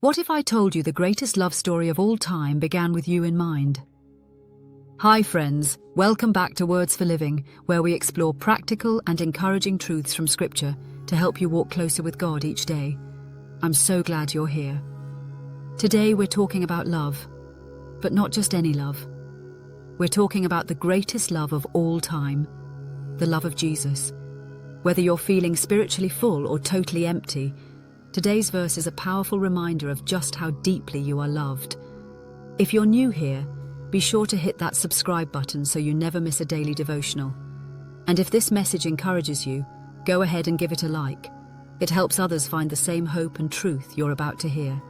What if I told you the greatest love story of all time began with you in mind? Hi friends, welcome back to Words for Living, where we explore practical and encouraging truths from Scripture to help you walk closer with God each day. I'm so glad you're here. Today we're talking about love, but not just any love. We're talking about the greatest love of all time, the love of Jesus. Whether you're feeling spiritually full or totally empty, today's verse is a powerful reminder of just how deeply you are loved. If you're new here, be sure to hit that subscribe button so you never miss a daily devotional. And if this message encourages you, go ahead and give it a like. It helps others find the same hope and truth you're about to hear.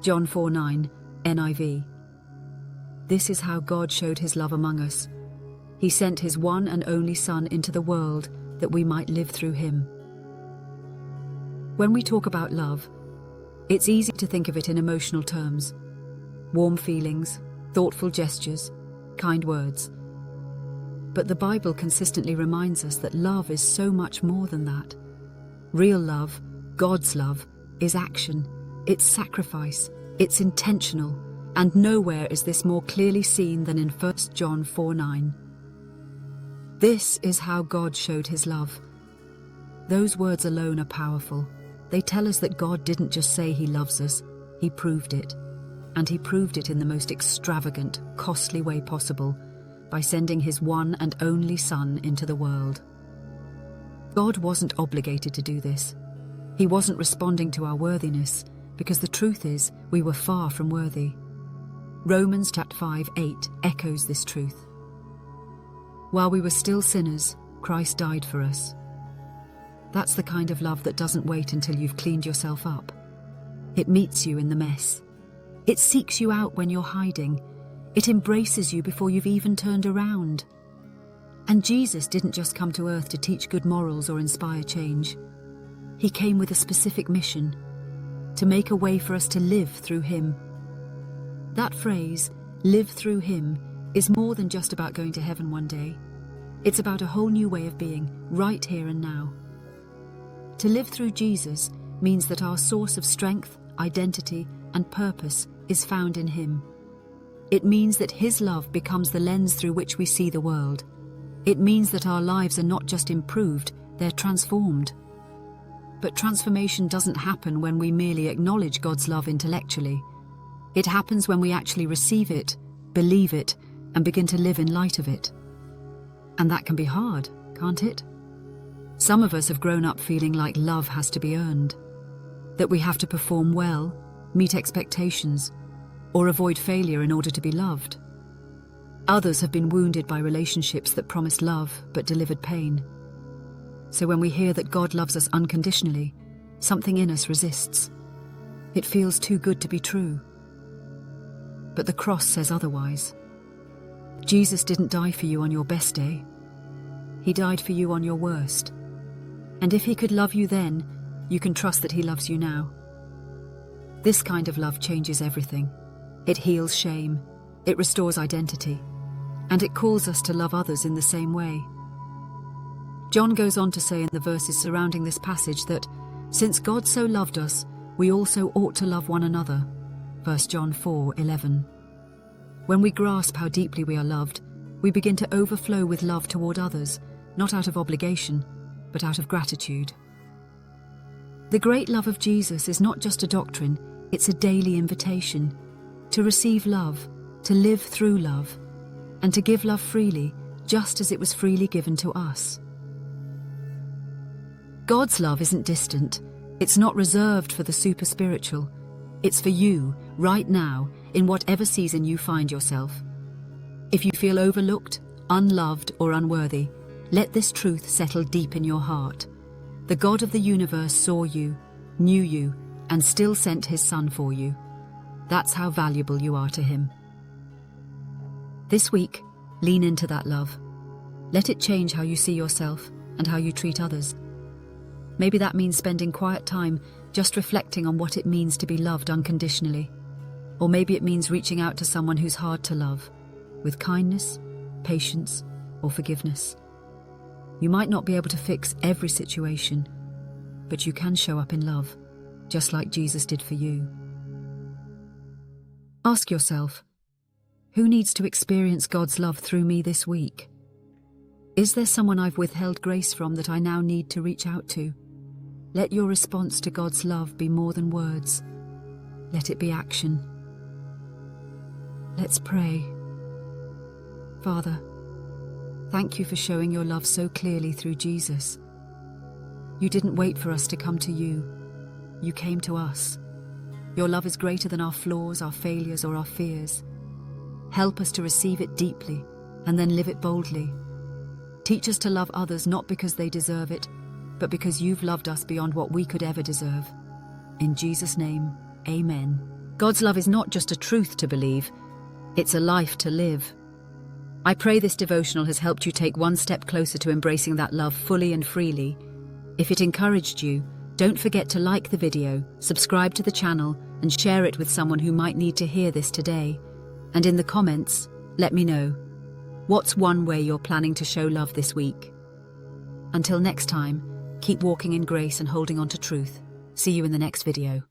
John 4:9, NIV. This is how God showed his love among us. He sent his one and only Son into the world that we might live through him. When we talk about love, it's easy to think of it in emotional terms. Warm feelings, thoughtful gestures, kind words. But the Bible consistently reminds us that love is so much more than that. Real love, God's love, is action, it's sacrifice, it's intentional, and nowhere is this more clearly seen than in 1 John 4:9. This is how God showed his love. Those words alone are powerful. They tell us that God didn't just say he loves us, he proved it. And he proved it in the most extravagant, costly way possible, by sending his one and only Son into the world. God wasn't obligated to do this. He wasn't responding to our worthiness, because the truth is, we were far from worthy. Romans chapter 5:8 echoes this truth. While we were still sinners, Christ died for us. That's the kind of love that doesn't wait until you've cleaned yourself up. It meets you in the mess. It seeks you out when you're hiding. It embraces you before you've even turned around. And Jesus didn't just come to earth to teach good morals or inspire change. He came with a specific mission, to make a way for us to live through him. That phrase, live through him, is more than just about going to heaven one day. It's about a whole new way of being, right here and now. To live through Jesus means that our source of strength, identity, and purpose is found in him. It means that his love becomes the lens through which we see the world. It means that our lives are not just improved, they're transformed. But transformation doesn't happen when we merely acknowledge God's love intellectually. It happens when we actually receive it, believe it, and begin to live in light of it. And that can be hard, can't it? Some of us have grown up feeling like love has to be earned, that we have to perform well, meet expectations, or avoid failure in order to be loved. Others have been wounded by relationships that promised love but delivered pain. So when we hear that God loves us unconditionally, something in us resists. It feels too good to be true. But the cross says otherwise. Jesus didn't die for you on your best day. He died for you on your worst. And if he could love you then, you can trust that he loves you now. This kind of love changes everything. It heals shame, it restores identity, and it calls us to love others in the same way. John goes on to say in the verses surrounding this passage that, since God so loved us, we also ought to love one another. 1 John 4:11. When we grasp how deeply we are loved, we begin to overflow with love toward others, not out of obligation, but out of gratitude. The great love of Jesus is not just a doctrine, it's a daily invitation to receive love, to live through love, and to give love freely, just as it was freely given to us. God's love isn't distant. It's not reserved for the super spiritual. It's for you, right now, in whatever season you find yourself. If you feel overlooked, unloved, or unworthy, let this truth settle deep in your heart. The God of the universe saw you, knew you, and still sent his Son for you. That's how valuable you are to him. This week, lean into that love. Let it change how you see yourself and how you treat others. Maybe that means spending quiet time just reflecting on what it means to be loved unconditionally. Or maybe it means reaching out to someone who's hard to love, with kindness, patience, or forgiveness. You might not be able to fix every situation, but you can show up in love, just like Jesus did for you. Ask yourself, who needs to experience God's love through me this week? Is there someone I've withheld grace from that I now need to reach out to? Let your response to God's love be more than words. Let it be action. Let's pray. Father, thank you for showing your love so clearly through Jesus. You didn't wait for us to come to you. You came to us. Your love is greater than our flaws, our failures, or our fears. Help us to receive it deeply and then live it boldly. Teach us to love others not because they deserve it, but because you've loved us beyond what we could ever deserve. In Jesus' name, amen. God's love is not just a truth to believe, it's a life to live. I pray this devotional has helped you take one step closer to embracing that love fully and freely. If it encouraged you, don't forget to like the video, subscribe to the channel, and share it with someone who might need to hear this today. And in the comments, let me know, what's one way you're planning to show love this week? Until next time, keep walking in grace and holding on to truth. See you in the next video.